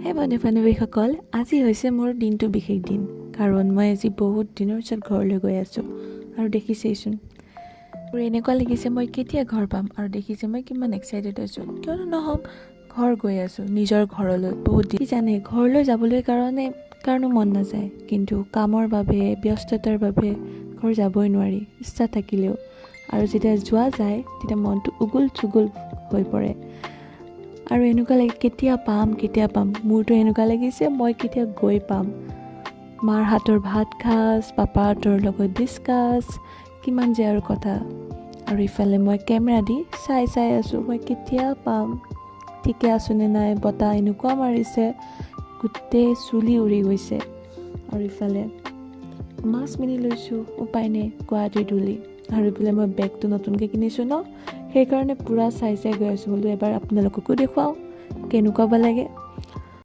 হে বন্ধু-বান্ধৱীসকল, আজি হৈছে মোৰ দিনটো বিশেষ দিন। কাৰণ মই আজি বহুত দিনৰ পিছত ঘৰলৈ গৈ আছোঁ। আৰু দেখিছেইচোন, মোৰ এনেকুৱা লাগিছে মই কেতিয়া ঘৰ পাম। আৰু দেখিছে মই কিমান এক্সাইটেড হৈছোঁ। কিয়নো নহওক, ঘৰ গৈ আছোঁ, নিজৰ ঘৰলৈ। বহুত দিন জানে ঘৰলৈ যাবলৈ কাৰণো মন নাযায়। কিন্তু কামৰ বাবে, ব্যস্ততাৰ বাবে ঘৰ যাবই নোৱাৰি, ইচ্ছা থাকিলেও। আৰু যেতিয়া যোৱা যায়, তেতিয়া মনটো উগুল থুগুল হৈ পৰে। আৰু এনেকুৱা লাগে কেতিয়া পাম। মোৰতো এনেকুৱা লাগিছে মই কেতিয়া গৈ পাম। মাৰ হাতৰ ভাত সাজ, পাপাৰ হাতৰ লগত ডিছকাছ, কিমান যে আৰু কথা। আৰু ইফালে মই কেমেৰা দি চাই আছোঁ মই কেতিয়া পাম, ঠিকে আছোঁ নে নাই। বতাহ এনেকুৱা মাৰিছে, গোটেই চুলি উৰি গৈছে। আৰু ইফালে মাছ মিনি লৈছোঁ, উপায় নাই, গুৱাহাটীৰ ধূলি। আৰু ইফালে মই বেগটো নতুনকৈ কিনিছোঁ ন, সেইকাৰণে পূৰা চাই গৈ আছোঁ। বোলো এবাৰ আপোনালোককো দেখুৱাওঁ কেনেকুৱা বা লাগে।